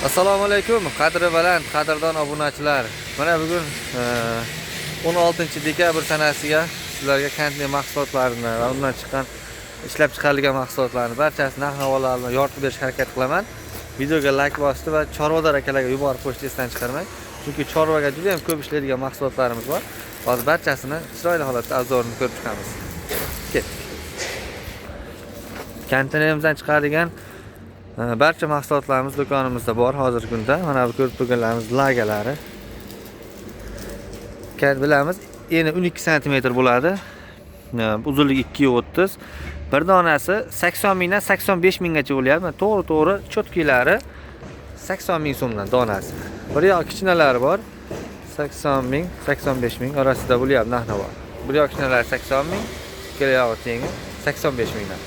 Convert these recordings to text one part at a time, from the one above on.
Assalomu alaykum, qadri baland, qadrdon obunachilar. Mana bugun 16-dekabr sanasiga sizlarga kantli mahsulotlarini va undan chiqqan ishlab chiqarilgan mahsulotlarni barchasi narx-navolarni yoritib berishga harakat qilaman. Videoga like bosdi va chorvador akalarga yuborib qo'yishni esdan chiqarmang. Chunki chorvaga juda ham ko'p ishlaydigan mahsulotlarimiz bor. Hozir barchasini chiroyli holatda azorini ko'rib chiqamiz. Ketdik. Kantinimizdan chiqadigan barcha mahsulotlarimiz do'konimizda bor hozirgi kunda. Mana bu ko'rib turganlarimiz lagalari. Bilamiz, eni 12 sm bo'ladi. Uzunligi 2.30. Bir donasi 80 mingdan 85 minggacha bo'lyapti. To'g'ri cho'tkilari 80 ming so'mdan donasi. Bir yoq kichkinalari bor. 80 ming, 85 ming orasida bo'lyapti narx-navo. Bir yoq kichkinalari 80 ming, ikkala yog'i tengi 85 mingdan.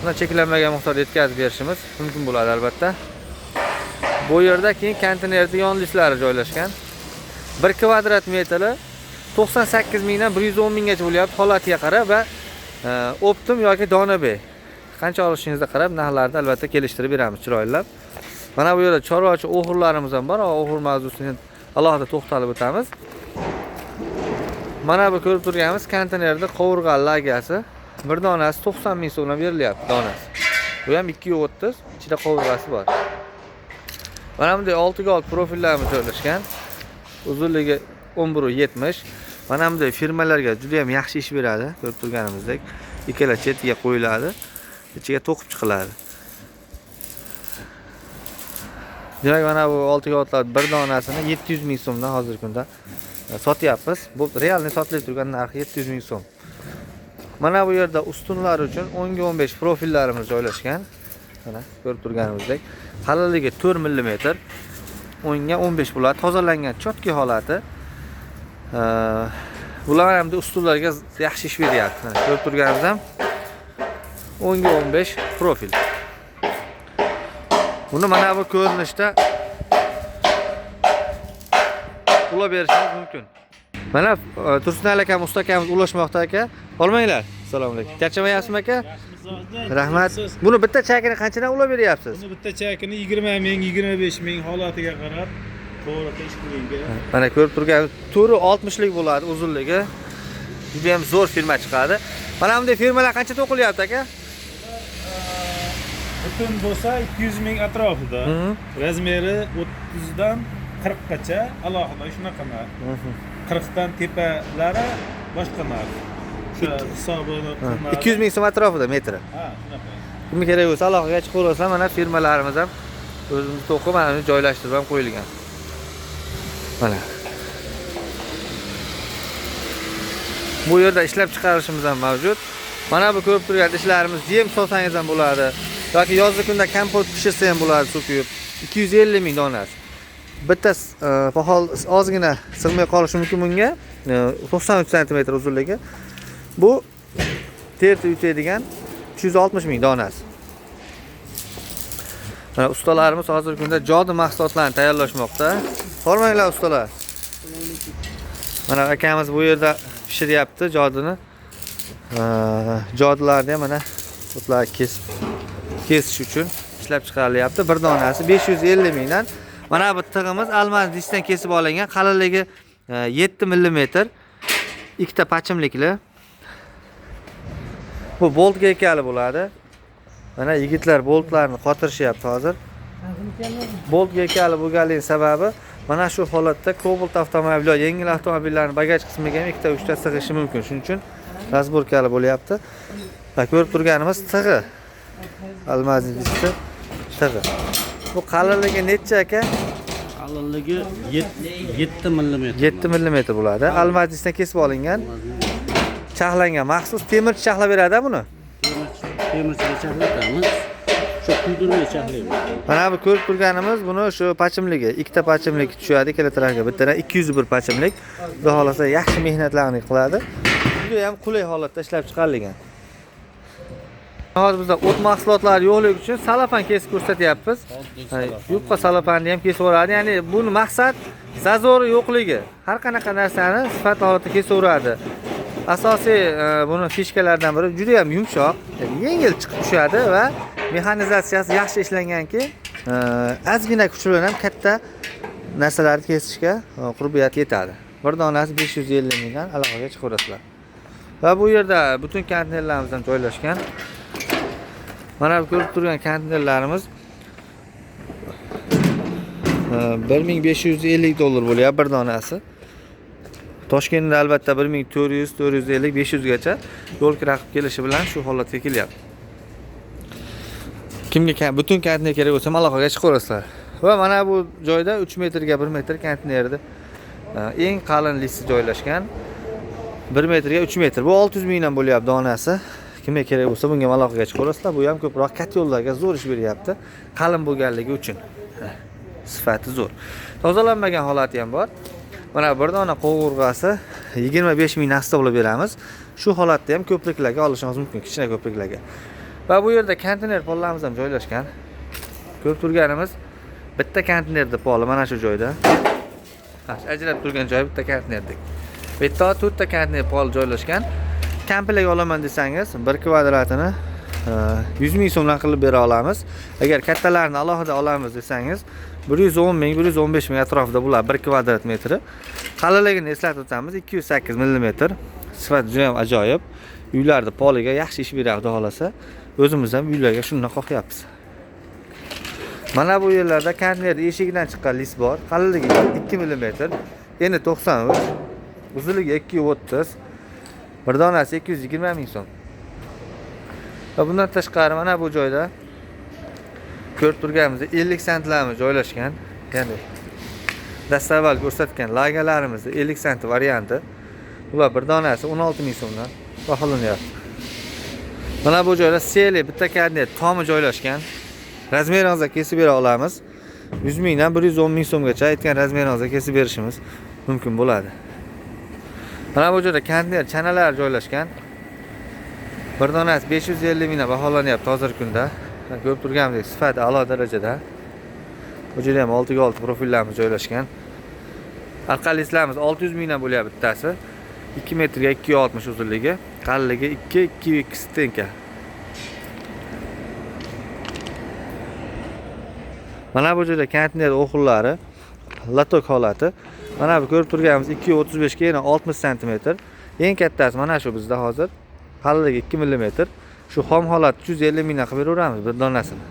Buni cheklanmagan miqdorda yetkazib berishimiz mumkin bo'ladi albatta. Bu yerda keyin konteynerda yonlishlari joylashgan. 1 kvadrat metri 98 mingdan 110 minggacha bo'lyapti holatiga qarab va optim yoki donabey. Qancha olishingizga qarab narxlarni albatta kelishtirib beramiz chiroylab. Mana bu yerda chorvachi o'g'irlarimiz ham bor. O'g'ir mavzusini alohida to'xtalib o'tamiz. Mana bu ko'rib turganimiz konteynerda qovurg'a lagasi. Bir donasi 90 ming so'mdan berilyapti donasi. Bu ham 2.30, ichida qovurg'asi bor. Mana bunday 6x6 profillarimiz joylashgan. Uzunligi 11.70. Mana bunday firmalarga juda ham yaxshi ish beradi, ko'rib turganimizdek. Ikkala chetiga qo'yiladi, ichiga to'qib chiqiladi. Demak, mana bu 6x6lar bir donasini 700 ming so'mdan hozirgi kunda sotyapmiz. Bu realni sotilib turgan narxi 700 ming so'm. Mana bu yerda ustunlar uchun 10-15 profillarimiz joylashgan. Mana ko'rib turganimizdek, qalinligi 4 mm, 10-15 bo'ladi, tozalangan chotki holati. Bular ham ustunlarga yaxshi ish beryapti. Ko'rib turganimiz ham 10-15 profil. Buni mana bu ko'rinishda ulab berishimiz mumkin. Mana Tursunali akam, usta akamiz ulashmoqda aka. Olmanglar. Assalomu alaykum. Charchamayapsizmi aka? Rahmat. Buni bitta chakini qanchadan ulab beryapsiz? Buni bitta chakini 20 ming, 25 ming holatiga qarab to'g'ri ish qilingan. Mana ko'rib turganimiz turi 60 lik bo'ladi uzunligi. Juda ham zo'r firma chiqadi. Mana bunday firmalar qancha to'qilyapti aka? Butun bo'lsa 200 ming atrofida. Razmeri 30 dan 40 gacha alohida shunaqa narx. 40 dan tepalari boshqa narx. Hisobini 200 ming so'm atrofida metri. Ha, shunaqa. Kimga kerak bo'lsa aloqaga chiqaversa, mana firmalarimiz ham o'zimiz to'qib mana buni joylashtirib ham qo'yilgan. Mana. Bu yerda ishlab chiqarishimiz ham mavjud. Mana bu ko'rib turgan ishlarimiz yem solsangiz ham bo'ladi. Yoki yozgi kunda kompot pishirsa ham bo'ladi suv quyib. 250 ming donasi. Bitta pahol ozgina sig'may qolishi mumkin bunga. 93 sm uzunligi. Bu terti yutadigan 360 ming donasi. Mana ustalarimiz hozirgi kunda jodi mahsulotlarini tayyorlashmoqda. Hormanglar ustalar. Mana akamiz bu yerda pishiryapti jodini. Jodilarni ham mana o'tlar kesish uchun ishlab chiqarilyapti. Bir donasi 550 mingdan. Mana bu tig'imiz almas diskdan kesib olingan, qalinligi 7 mm, ikkita pachimlikli. Bu boltga ekali bo'ladi. Mana yigitlar boltlarni qotirishyapti hozir. Boltga ekali bo'lganligi sababi mana shu holatda Cobalt avtomobil, yengil avtomobillarning bagaj qismiga ham ikkita 3ta sig'ishi mumkin. Shuning uchun razborkali bo'lyapti. Va ko'rib turganimiz tig'i. Almas diskda tig'i. Bu qalinligi necha aka? Qalinligi 7 mm. 7 mm bo'ladi. Almas diskdan kesib olingan. Chaqlangan maxsus temirchi chaqlab beradi buni. Temirchiga chaqlatamiz. Shu kuydirmay chaqlaymiz. Mana bu ko'rib turganimiz buni shu pachimligi, ikkita pachimlik tushadi, ikkala tarafga bittadan 201 pachimlik. Xudo xolasa yaxshi mehnatlarni qiladi. Juda ham qulay holatda ishlab chiqarilgan. Hozir bizda o't mahsulotlari yo'qligi uchun salafan kesib ko'rsatyapmiz. Yupqa salafanni ham kesib o'radi. Ya'ni buni maqsad zazori yo'qligi. Har qanaqa narsani sifatli holatda kesaveradi. Asosiy buni fishkalaridan biri juda ham yumshoq, yengil chiqib tushadi va mexanizatsiyasi yaxshi ishlanganki, ozgina kuch bilan ham katta narsalarni kesishga qurbiyat yetadi. Bir donasi 550 mingdan aloqaga chiqaverasizlar. Va bu yerda butun konteynerlarimiz ham joylashgan. Mana bu ko'rib turgan konteynerlarimiz 1550 dollar bo'lyapti bir donasi. Toshkentda albatta 1400, 450, 500 gacha yo'l kira qilib kelishi bilan shu holatga kelyapti. Kimga butun konteyner kerak bo'lsa aloqaga chiqaverasizlar. Va mana bu joyda 3 metrga 1 metr konteynerda eng qalin listi joylashgan. 1 metrga 3 metr. Bu 600 mingdan bo'lyapti donasi. Kimga kerak bo'lsa bunga aloqaga chiqaverasizlar. Bu ham ko'proq kat yo'llarga zo'r ish beryapti. Qalin bo'lganligi uchun. Sifati zo'r. Tozalanmagan holati ham bor. Mana bir dona qovurg'asi 25 ming naqd olib beramiz. Shu holatda ham ko'priklarga olishingiz mumkin, kichkina ko'priklarga. Va bu yerda konteyner pollarimiz ham joylashgan. Ko'rib turganimiz bitta konteynerda poli mana shu joyda. Ajralib turgan joy bitta konteynerdik. Bu yerda 4 ta konteyner pol joylashgan. Kampirlik olaman desangiz, 1 kvadratini 100 ming so'mdan qilib bera olamiz. Agar kattalarini alohida olamiz desangiz, 110 ming, 115 ming atrofida bo'ladi 1 kvadrat metri. Qalinligini eslatib o'tamiz, 208 mm. Sifat juda ham ajoyib. Uylarda poliga yaxshi ish beradi xolasa. O'zimiz ham uylarga shundan qo'yapmiz. Mana bu yerlarda konteyner eshigidan chiqqan list bor. Qalinligi 2 mm, eni 93, uzunligi 230. Bir donasi 220 ming so'm. Va bundan tashqari mana bu joyda ko'rib turganimizda 50 sentlarimiz joylashgan. Ya'ni dastavval ko'rsatgan lagalarimizni 50 sent varianti. Bular bir donasi 16 ming so'mdan baholanyapti. Mana bu joyda seli bitta konteyner tomi joylashgan. Razmeringizga kesib bera olamiz. 100 mingdan 110 ming so'mgacha aytgan razmeringizga kesib berishimiz mumkin bo'ladi. Mana bu joyda konteyner chanalar joylashgan. Bir donasi 550 mingdan baholanyapti hozirgi kunda. Ko'rib turganimizdek sifati a'lo darajada. Bu yerda ham 6 ga 6 profillarimiz joylashgan. Arqalislarimiz 600 mingdan bo'lyapti bittasi. 2 metrga 260 uzunligi, qalinligi 2 stenka. Mana bu yerda konteyner o'xullari latok holati. Mana bu ko'rib turganimiz 235 ga yana 60 sm. Eng kattasi mana shu bizda hozir. Qalinligi 2 mm. Shu xom holat 150 mingdan qilib beraveramiz bir donasini.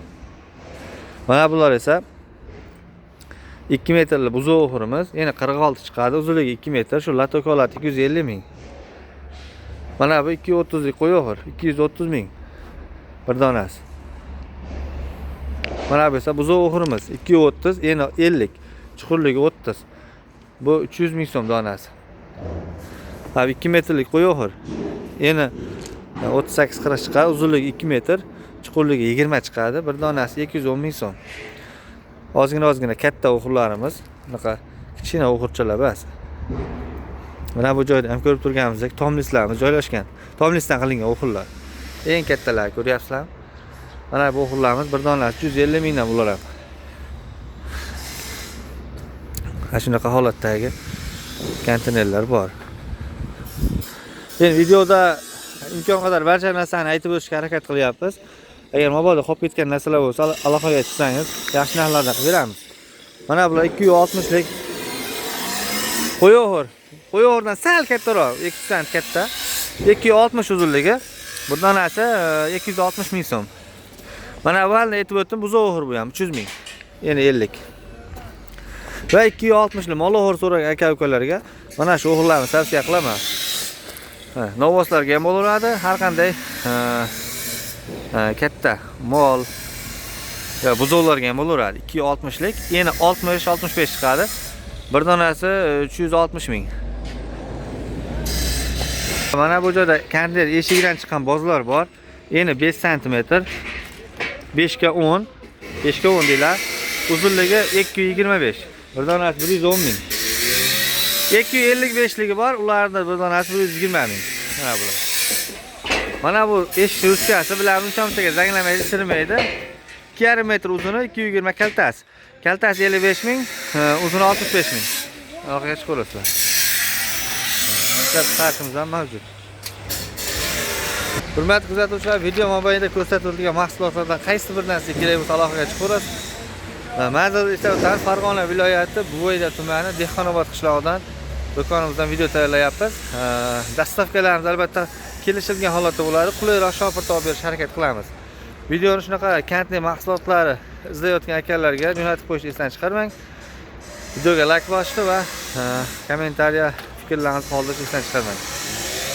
Mana bular esa 2 metrli buzoq o'xurimiz, yana 46 chiqadi, uzunligi 2 metr, shu latok holati 250 ming. Mana bu 230 lik qo'y o'xur, 230 ming bir donasi. Mana bu esa buzoq o'xurimiz 230, yana 50, chuqurligi 30. Bu 300 ming so'm donasi. Ha 2 metrlik qo'y o'xur. Yana 38-40 chiqadi, uzunligi 2 metr, chuqurligi 20 chiqadi. Bir donasi 210 ming so'm. Ozgina katta o'xurlarimiz, bunaqa kichkina o'xurchalar bas. Mana bu joyda ham ko'rib turganimizdek tomlislarimiz joylashgan. Tomlisdan qilingan o'xurlar. Eng kattalar ko'ryapsizlar? Mana bu o'xurlarimiz bir donasi 150 mingdan bo'ladi. Mana shunaqa holatdagi konteynerlar bor. Endi videoda imkon qadar barcha narsani aytib o'tishga harakat qilyapmiz. Agar mabodo qolib ketgan narsalar bo'lsa, aloqaga chiqsangiz, yaxshi narxlarda qilib beramiz. Mana bular 260 lik qo'yo'g'ir. Qo'yo'g'irdan sal kattaroq, 2 sent katta. 260 uzunligi. Bu donasi 260 ming so'm. Mana bu halni aytib o'tdim, buzo'g'ir bu ham 300 ming. Yana 50. Va 260 lik mol-o'g'ir so'ragan aka-ukalarga mana shu o'g'irlarni tavsiya qilaman. Novoslarga ham bo'laveradi, har qanday katta mol va buzoqlarga ham bo'laveradi. 260 lik, yana 60-65 chiqadi. Bir donasi 360 ming. Mana bu joyda konteyner eshigidan chiqqan bozlar bor. Yana 5 sm, 5 ga 10, 5 ga 10 deylar. Uzunligi 225. Bir donasi 110 ming. 255 ligi bor, ularning bir donasi 120 ming. Mana bular. Mana bu eshik ruchkasi bilan uncha-munchaga zanglamaydi, chirmaydi. 2,5 metr uzuni, 220 kaltasi. Kaltasi 55 ming, uzuni 65 ming. Orqaga chiqaverasizlar. Qarshimiz ham mavjud. Hurmatli kuzatuvchilar, video mobaynida ko'rsatilgan mahsulotlardan qaysi bir narsa kerak bo'lsa aloqaga chiqaverasiz. Manzil esa o'tamiz Farg'ona viloyati Buvayda tumani Dehqonobod qishlog'idan do'konimizdan video tayyorlayapmiz. Dastavkalarimiz albatta kelishilgan holatda bo'ladi. Qulayroq shopir topib berishga harakat qilamiz. Videoni shunaqa kantli mahsulotlari izlayotgan akalarga jo'natib qo'yishni esdan chiqarmang. Videoga like bosishni va kommentariya fikrlaringizni qoldirishni esdan chiqarmang.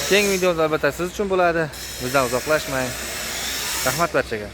Keyingi videomiz albatta siz uchun bo'ladi. Bizdan uzoqlashmang. Rahmat barchaga.